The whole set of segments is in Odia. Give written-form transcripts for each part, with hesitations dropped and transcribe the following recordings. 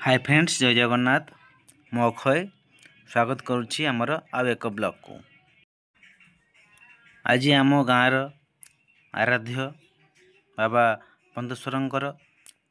हाय फ्रेंड्स, जय जगन्नाथ। मु अक्षय स्वागत करुच्ची आमर आउ एक ब्लॉग को। आज आम गाँव आराध्य बाबा पंतेश्वरंकर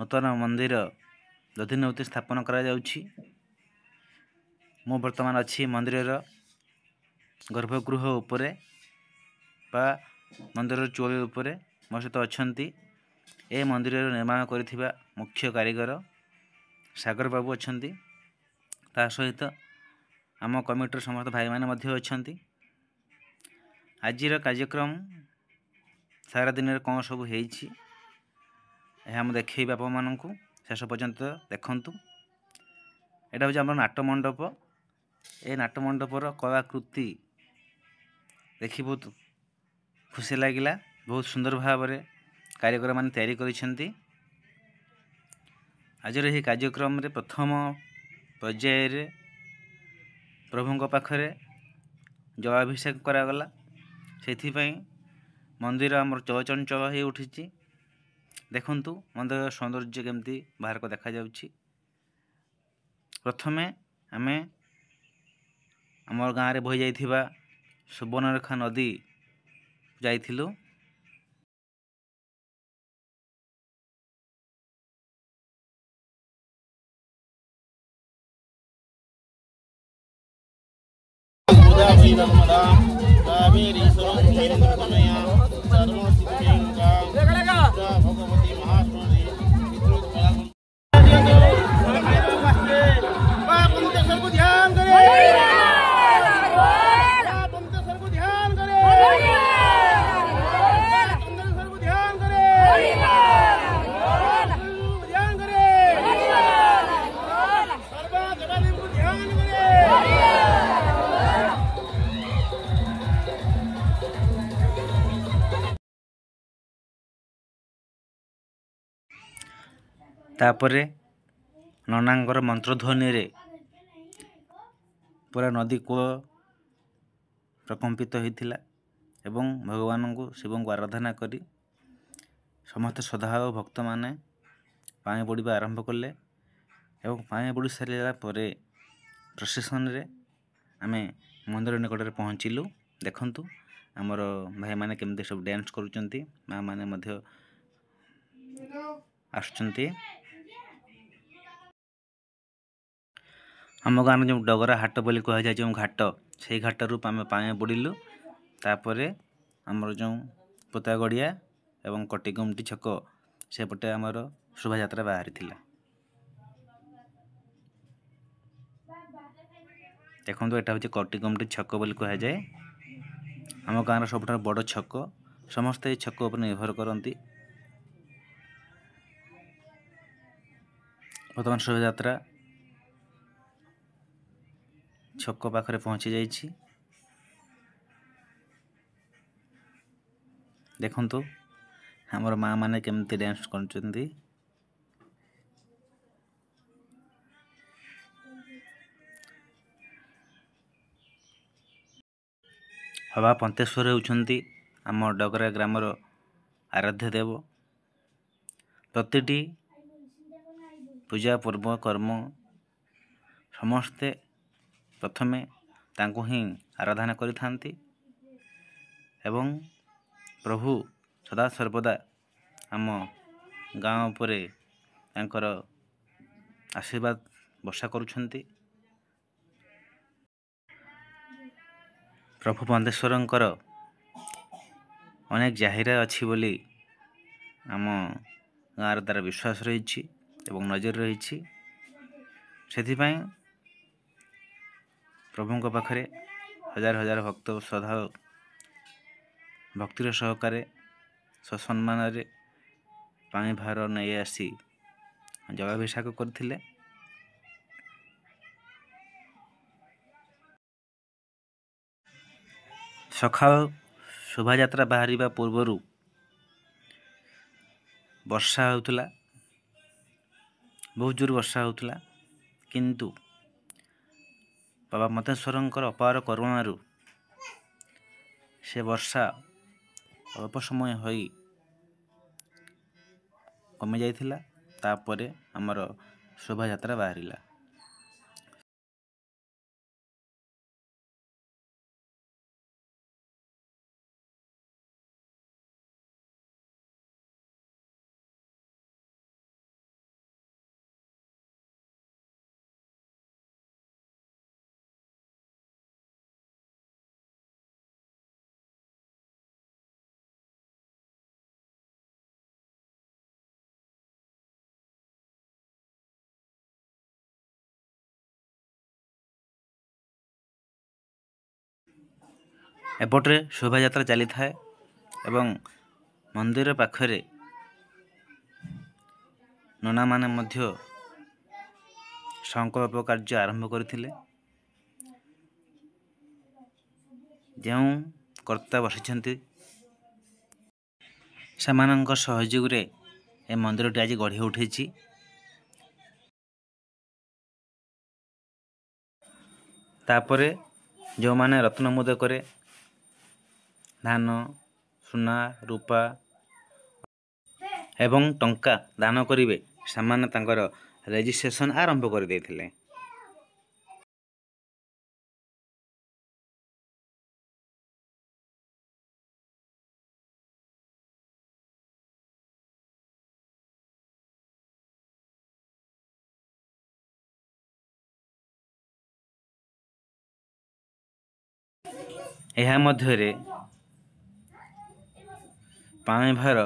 नूतन मंदिर दधिनौती स्थापन करा जाउछि। मु वर्तमान अच्छी मंदिर गर्भगृह उपरे बा मंदिर चौबे उपरे मो सहित अच्छी ए मंदिर निर्माण करिथिबा मुख्य कारीगर सागर बाबू अच्छी। ता सहित आम कमिटर समस्त भाई मैंने अच्छा। आजिर कार्यक्रम सारा दिन कौन सब हम देखे बापा मान शेष पर्यंत देखु। यहाँ हूँ आम नाटमंडप। ए नाटमंडपर कलाकृति देखी बहुत खुशी लगिला। बहुत सुंदर भाव में कारीगर मान तैयारी करिसेंती। आज यह कार्यक्रम रे प्रथम पर्यायर प्रभुंक पाखरे जलाभिषेक करागला। से मंदिर आमर चलचंचल हो उठी। देखंतु मंदिर सौंदर्य केमती बाहर को देखा जाउछि। प्रथमे आमे आमर गाँव रे बही जाइथिबा सुवर्णरेखा नदी जाइथिलु। तापरे ननांगर मंत्रध्वनि रे पूरा नदी कूल प्रकंपित होता एवं भगवान को शिव को आराधना करी समस्त श्रद्धा भक्त माने पानी बुड़वा आरंभ कले। एवं पानी बुड़ी सारा प्रोसेसन रे आमे मंदिर निकट पहुँचलु। देखंतु आमर भाई माने केमते सब डांस करुचंती, माँ माने मध्य आसुचंती। आम गाँव जो डगरा हाट बोली कह जाए जो घाट, से घाट रू आम पानी बुड़िलु। तापर आमर जो पोता गड़िया एवं कटिगुमटी छक सेपटे आमर शोभा यात्रा बाहरी थिला। देखो यहाँ हूँ कटिगुमटी छक बोली कह जाए। आम गाँव सब बड़ छक, समस्ते छक उपर निर्भर करती। बर्तमान शोभा यात्रा छक पाखरे पहुँची जाइछि। देखंतु हमर माँ माने केमती डांस करचंती। बाबा पंतेश्वर होउछंती आम डगरा ग्रामर आराध्य देव। प्रतिटी पूजा पर्व कर्म समस्ते प्रथमे तांको ही आराधना करिथांती एवं प्रभु सदा सर्वदा आम गाँव उपरे तांकर आशीर्वाद वर्षा करुछंती। प्रभु पंतेश्वरंकर अनेक जाहिरा अच्छी बोली आम गाँव तार विश्वास रही एवं नजर रही। से प्रभुंक पाखरे हजार हजार भक्त श्रद्धा भक्तिर सहकारे ससम्मान रे पानी भार नहीं आसी जलाभिषेक करथिले। सकाळ शोभा यात्रा बाहर पूर्वर वर्षा होउतला, बहुत जोर वर्षा होउतला, किंतु बाबा पंतेश्वरंकर अपार करुणारू से वर्षा अल्प समय होई कमी जाइथिला। तापरे हमर ଶୋଭାଯାତ୍ରା ବାହାରିଲା। ଏପଟରେ ଶୋଭାଯାତ୍ରା ଚାଲିଥାଏ ଏବଂ ମନ୍ଦିର ପାଖରେ ନନାମାନେ ମଧ୍ୟ ସଂକଳ୍ପ କାର୍ଯ୍ୟ ଆରମ୍ଭ କରିଥିଲେ। ଯେଉଁ କର୍ତ୍ତା ବସିଛନ୍ତି ସେମାନଙ୍କ ସହଯୋଗରେ ଏ ମନ୍ଦିରଟି ଆଜି ଗଢ଼ି ଉଠିଛି। ତାପରେ ଯେଉଁମାନେ ରତ୍ନ ମୋଦକରେ ଧାନ, ସୁନା, ରୂପା ଏବଂ ଟଙ୍କା ଦାନ କରିବେ ସେମାନେ ତାଙ୍କର ରେଜିଷ୍ଟ୍ରେସନ୍ ଆରମ୍ଭ କରିଦେଇଥିଲେ। ଏହା ମଧ୍ୟରେ ପାଣି ଭାର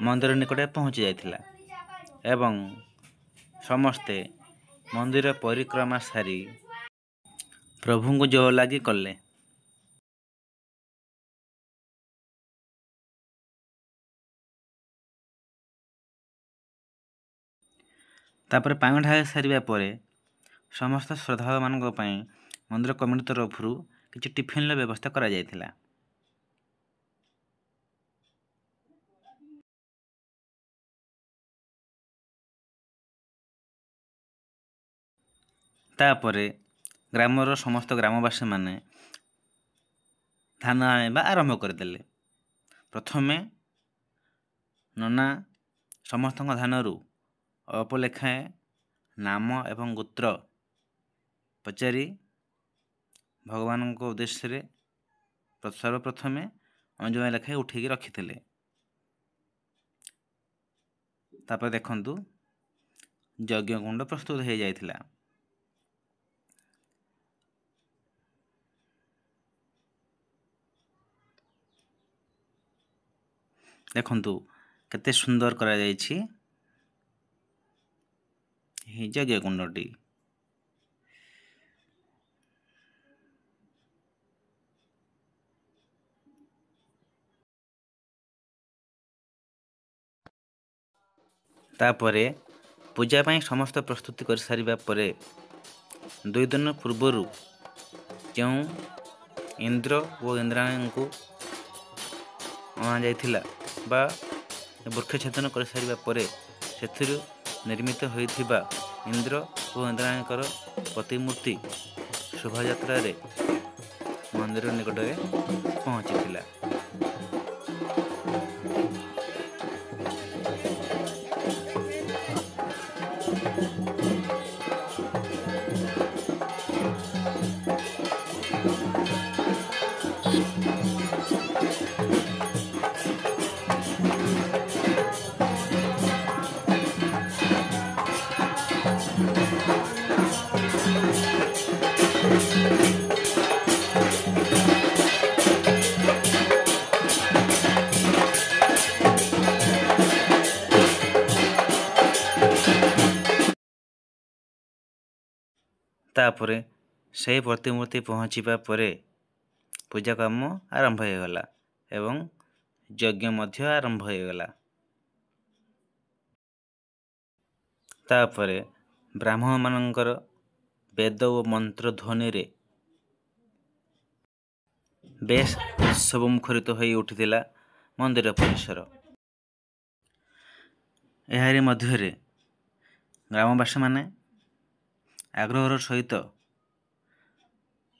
ମନ୍ଦିର ନିକଟରେ ପହଞ୍ଚି ଯାଇଥିଲା ଏବଂ ସମସ୍ତେ ମନ୍ଦିର ପରିକ୍ରମା ସାରି ପ୍ରଭୁଙ୍କୁ ଜୟ ଲାଗି କଲେ। ତାପରେ ପାଣି ଢାଳି ସାରିବା ପରେ ସମସ୍ତ ଶ୍ରଦ୍ଧାଳୁମାନଙ୍କ ପାଇଁ ମନ୍ଦିର କମିଟି ତରଫରୁ କିଛି ଟିଫିନ୍ର ବ୍ୟବସ୍ଥା କରାଯାଇଥିଲା। ତାପରେ ଗ୍ରାମର ସମସ୍ତ ଗ୍ରାମବାସୀମାନେ ଧାନ ଆଣିବା ଆରମ୍ଭ କରିଦେଲେ। ପ୍ରଥମେ ନନା ସମସ୍ତଙ୍କ ଧାନରୁ ଅଳ୍ପ ଲେଖାଏଁ ନାମ ଏବଂ ଗୋତ୍ର ପଚାରି ଭଗବାନଙ୍କ ଉଦ୍ଦେଶ୍ୟରେ ସର୍ବପ୍ରଥମେ ଅଞ୍ଜଳି ଲେଖାଏଁ ଉଠେଇକି ରଖିଥିଲେ। ତାପରେ ଦେଖନ୍ତୁ ଯଜ୍ଞ କୁଣ୍ଡ ପ୍ରସ୍ତୁତ ହୋଇଯାଇଥିଲା। ଦେଖନ୍ତୁ କେତେ ସୁନ୍ଦର କରାଯାଇଛି ଏହି ଯଜ୍ଞ କୁଣ୍ଡଟି। ତାପରେ ପୂଜା ପାଇଁ ସମସ୍ତ ପ୍ରସ୍ତୁତି କରିସାରିବା ପରେ 2 ଦିନ ପୂର୍ବରୁ ଯେଉଁ ଇନ୍ଦ୍ର ଓ ଇନ୍ଦ୍ରାଣୀଙ୍କୁ ଅଣାଯାଇଥିଲା ବା ବୃକ୍ଷଛେଦନ କରିସାରିବା ପରେ ସେଥିରୁ ନିର୍ମିତ ହୋଇଥିବା ଇନ୍ଦ୍ର ଓ ଇନ୍ଦ୍ରାଣୀଙ୍କର ପ୍ରତିମୂର୍ତ୍ତି ଶୋଭାଯାତ୍ରାରେ ମନ୍ଦିର ନିକଟରେ ପହଞ୍ଚିଥିଲା। ତାପରେ ସେହି ପ୍ରତିମୂର୍ତ୍ତି ପହଞ୍ଚିବା ପରେ ପୂଜା କାମ ଆରମ୍ଭ ହୋଇଗଲା ଏବଂ ଯଜ୍ଞ ମଧ୍ୟ ଆରମ୍ଭ ହୋଇଗଲା। ତାପରେ ବ୍ରାହ୍ମଣମାନଙ୍କର ବେଦ ଓ ମନ୍ତ୍ର ଧ୍ୱନିରେ ବେଶ ଉତ୍ସବ ମୁଖରିତ ହୋଇ ଉଠିଥିଲା ମନ୍ଦିର ପରିସର। ଏହାରି ମଧ୍ୟରେ ଗ୍ରାମବାସୀମାନେ ଆଗ୍ରହର ସହିତ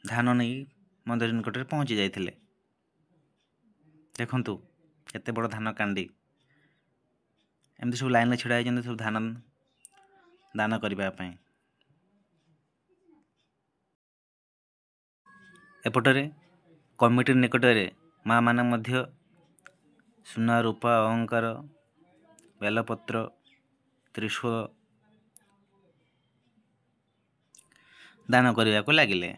ଧାନ ନେଇ ମନ୍ଦିର ନିକଟରେ ପହଞ୍ଚି ଯାଇଥିଲେ। ଦେଖନ୍ତୁ କେତେ ବଡ଼ ଧାନ କାଣ୍ଡି, ଏମିତି ସବୁ ଲାଇନରେ ଛିଡ଼ା ହେଇଛନ୍ତି ସବୁ ଧାନ ଦାନ କରିବା ପାଇଁ। ଏପଟରେ କମିଟି ନିକଟରେ ମା ମାନେ ମଧ୍ୟ ସୁନା ରୂପା ଅଳଙ୍କାର ବେଲପତ୍ର ତ୍ରିଶୂଳ ଦାନ କରିବାକୁ ଲାଗିଲେ।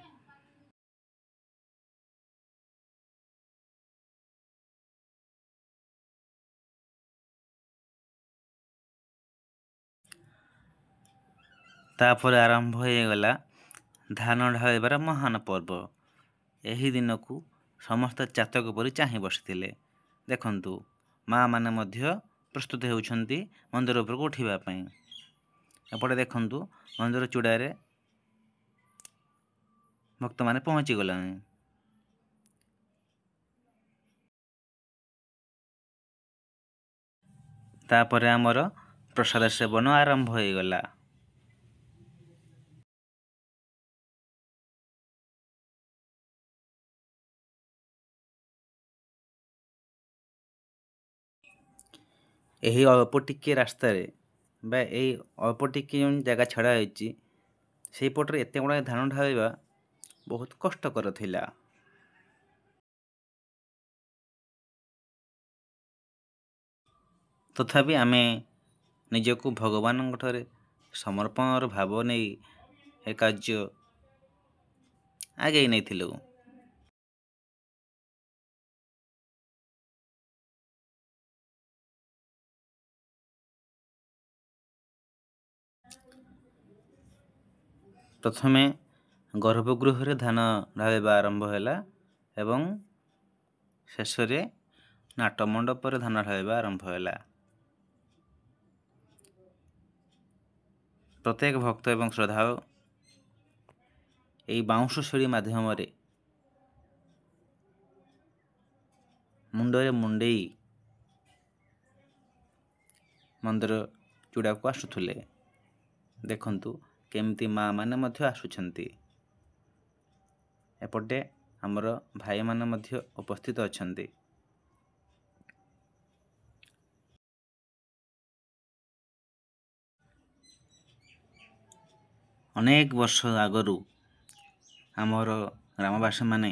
ତାପରେ ଆରମ୍ଭ ହୋଇଗଲା ଧାନ ଢାଳିବାର ମହାନ ପର୍ବ। ଏହି ଦିନକୁ ସମସ୍ତେ ଚାତକ ପରି ଚାହିଁ ବସିଥିଲେ। ଦେଖନ୍ତୁ ମା ମାନେ ମଧ୍ୟ ପ୍ରସ୍ତୁତ ହେଉଛନ୍ତି ମନ୍ଦିର ଉପରକୁ ଉଠିବା ପାଇଁ। ଏପଟେ ଦେଖନ୍ତୁ ମନ୍ଦିର ଚୂଡ଼ାରେ ଭକ୍ତମାନେ ପହଞ୍ଚିଗଲେଣି। ତାପରେ ଆମର ପ୍ରସାଦ ସେବନ ଆରମ୍ଭ ହୋଇଗଲା। ଏହି ଅଳ୍ପ ଟିକିଏ ରାସ୍ତାରେ ବା ଏହି ଅଳ୍ପ ଟିକିଏ ଜାଗା ଛଡ଼ା ହୋଇଛି, ସେଇପଟରେ ଏତେ ଗୁଡ଼ାଏ ଧାନ ଢାଳିବା ବହୁତ କଷ୍ଟକର ଥିଲା। ତଥାପି ଆମେ ନିଜକୁ ଭଗବାନଙ୍କ ଠାରେ ସମର୍ପଣର ଭାବ ନେଇ ଏ କାର୍ଯ୍ୟ ଆଗେଇ ନେଇଥିଲୁ। ପ୍ରଥମେ ଗର୍ଭଗୃହରେ ଧାନ ଢାଳିବା ଆରମ୍ଭ ହେଲା ଏବଂ ଶେଷରେ ନାଟ ମଣ୍ଡପରେ ଧାନ ଢାଳିବା ଆରମ୍ଭ ହେଲା। ପ୍ରତ୍ୟେକ ଭକ୍ତ ଏବଂ ଶ୍ରଦ୍ଧାଳୁ ଏହି ବାଉଁଶ ସିଡ଼ି ମାଧ୍ୟମରେ ମୁଣ୍ଡରେ ମୁଣ୍ଡେଇ ମନ୍ଦିର ଚୂଡ଼ାକୁ ଆସୁଥିଲେ। ଦେଖନ୍ତୁ କେମିତି ମା ମାନେ ମଧ୍ୟ ଆସୁଛନ୍ତି। ଏପଟେ ଆମର ଭାଇମାନେ ମଧ୍ୟ ଉପସ୍ଥିତ ଅଛନ୍ତି। ଅନେକ ବର୍ଷ ଆଗରୁ ଆମର ଗ୍ରାମବାସୀମାନେ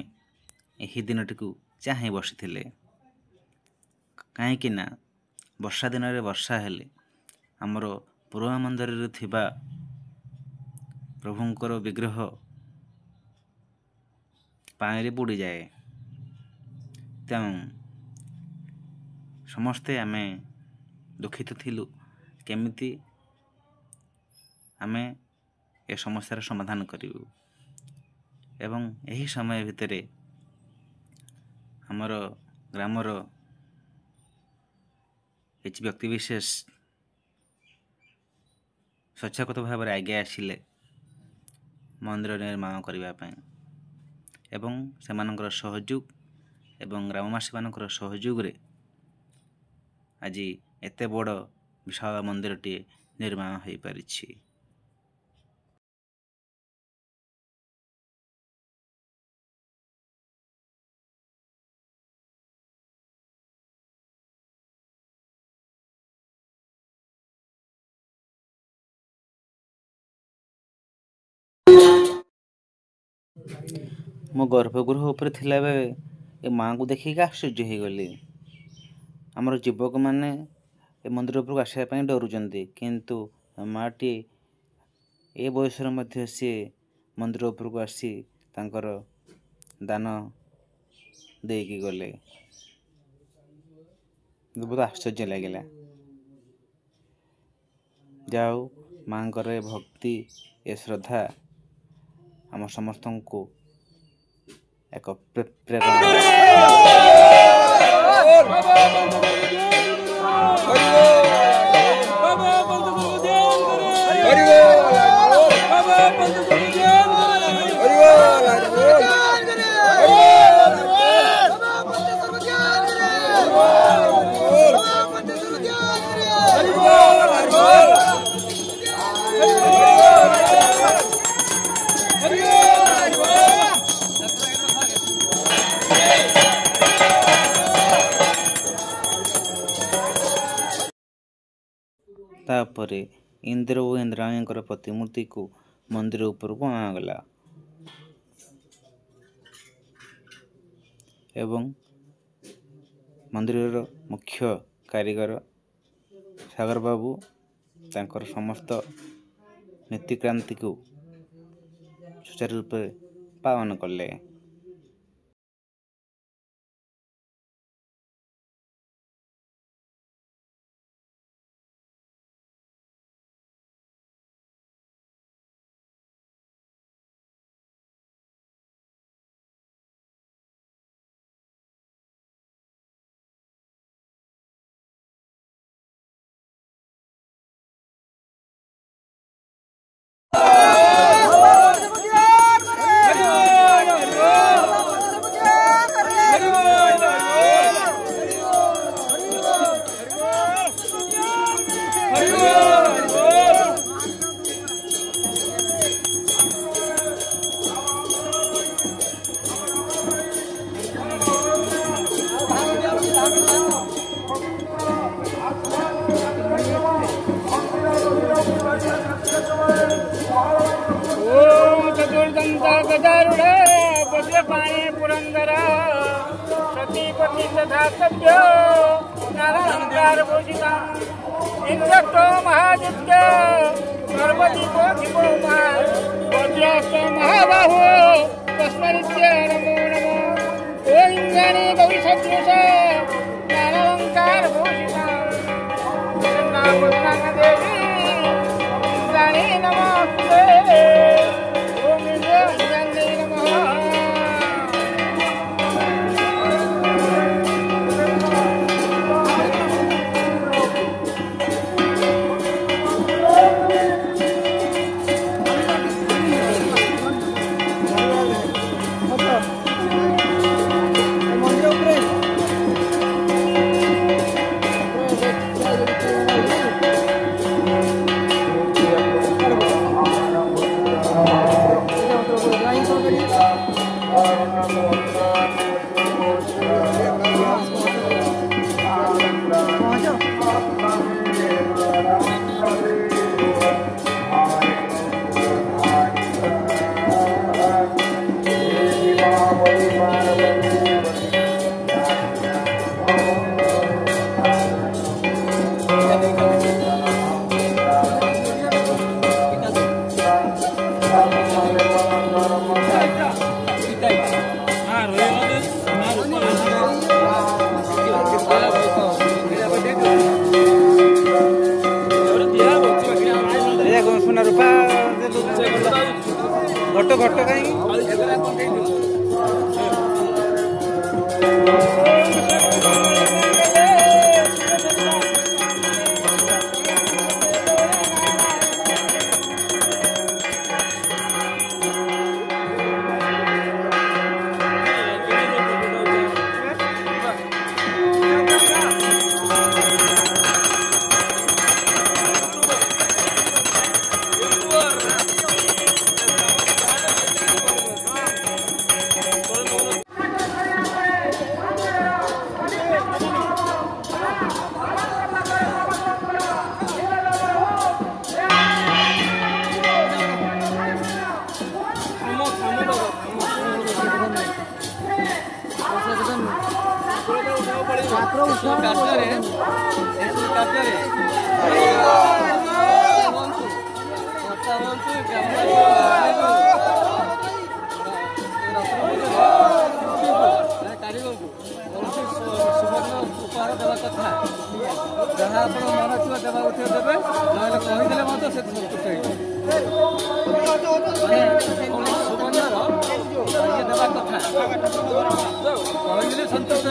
ଏହି ଦିନଟିକୁ ଚାହିଁ ବସିଥିଲେ। କାହିଁକି ନା ବର୍ଷା ଦିନରେ ବର୍ଷା ହେଲେ ଆମର ପୁରୁଣା ମନ୍ଦିରରେ ଥିବା ପ୍ରଭୁଙ୍କର ବିଗ୍ରହ ପାଣିରେ ବୁଡ଼ିଯାଏ। ତେଣୁ ସମସ୍ତେ ଆମେ ଦୁଃଖିତ ଥିଲୁ କେମିତି ଆମେ ଏ ସମସ୍ୟାର ସମାଧାନ କରିବୁ। ଏବଂ ଏହି ସମୟ ଭିତରେ ଆମର ଗ୍ରାମର କିଛି ବ୍ୟକ୍ତିବିଶେଷ ସ୍ୱଚ୍ଛାକୃତ ଭାବରେ ଆଗେଇ ଆସିଲେ ମନ୍ଦିର ନିର୍ମାଣ କରିବା ପାଇଁ ଏବଂ ସେମାନଙ୍କର ସହଯୋଗ ଏବଂ ଗ୍ରାମବାସୀମାନଙ୍କର ସହଯୋଗରେ ଆଜି ଏତେ ବଡ଼ ବିଶାଳ ମନ୍ଦିରଟିଏ ନିର୍ମାଣ ହୋଇପାରିଛି। ମୁଁ ଗର୍ଭଗୃହ ଉପରେ ଥିଲାବେଳେ ଏ ମାଆଙ୍କୁ ଦେଖିକି ଆଶ୍ଚର୍ଯ୍ୟ ହେଇଗଲି। ଆମର ଯୁବକମାନେ ଏ ମନ୍ଦିର ଉପରକୁ ଆସିବା ପାଇଁ ଡରୁଛନ୍ତି, କିନ୍ତୁ ମାଆଟି ଏ ବୟସରେ ମଧ୍ୟ ସିଏ ମନ୍ଦିର ଉପରକୁ ଆସି ତାଙ୍କର ଦାନ ଦେଇକି ଗଲେ। ବହୁତ ଆଶ୍ଚର୍ଯ୍ୟ ଲାଗିଲା। ଯାହା ହଉ ମାଆଙ୍କର ଏ ଭକ୍ତି ଏ ଶ୍ରଦ୍ଧା ଆମ ସମସ୍ତଙ୍କୁ ଏକ ପ୍ରେରଣା। ତାପରେ इंद्र और इंद्राणी प्रतिमूर्ति को मंदिर उपरକୁ अणागला एवं मंदिर मुख्य कारीगर सागर बाबू तांकर समस्त नीतिक्रांति को सुचारू रूप पालन कले। पाणी पुरंदर सतीपति तथा सत्य नारायण भूषिता इंद्रस्तो महादित्य गर्भदीपो दीपो वज्रस्त महाबाहु तस्मरित्य नमो नमो ओ इंद्राणी गौरी सदृश नारायण भूषिता देवी इंद्राणी नमस्ते। घट घट कहीं जहाँ आप मन छुआ देवा उठे देवे ना कहीदे मत से संतुष्ट सुवर्णर ये देवा कथा कहीदे संतुष्ट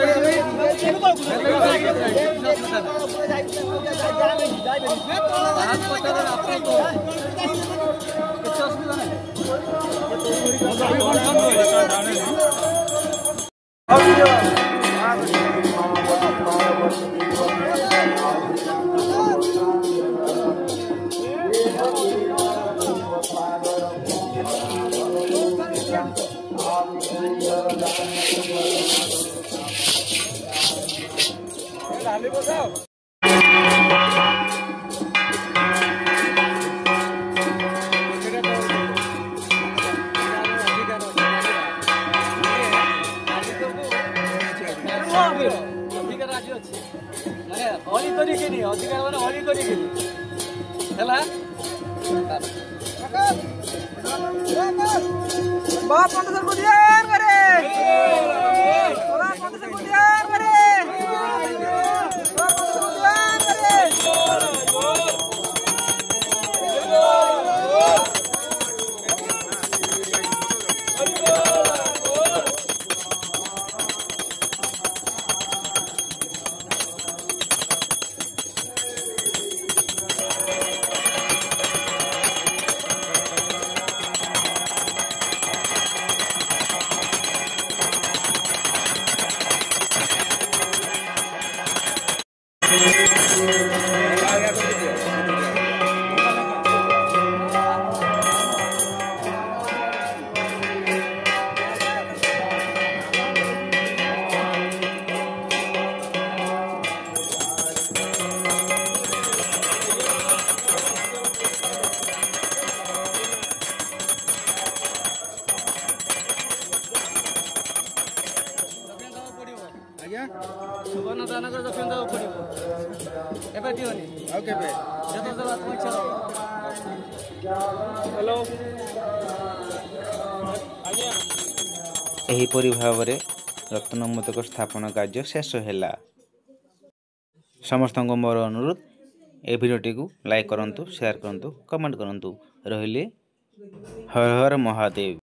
हली करिकिनी अधिकार माने हली करिकिनी हैला बाप पंडित को ध्यान करे बाप पंडित को ध्यान करे बाप पंडित को ध्यान करे सुवर्ण दान कर दक्षिण देव पड़ो एबे दियोनी आउ केबे जतो जला तुम इच्छा हेलो एहीपरि भावरे रत्नमोदक स्थापन कार्य शेष हैला। समस्त मोर अनुरोध ए भिडियोटी को लाइक करंतु शेयर करंतु कमेंट करंतु रहिले हर हर महादेव।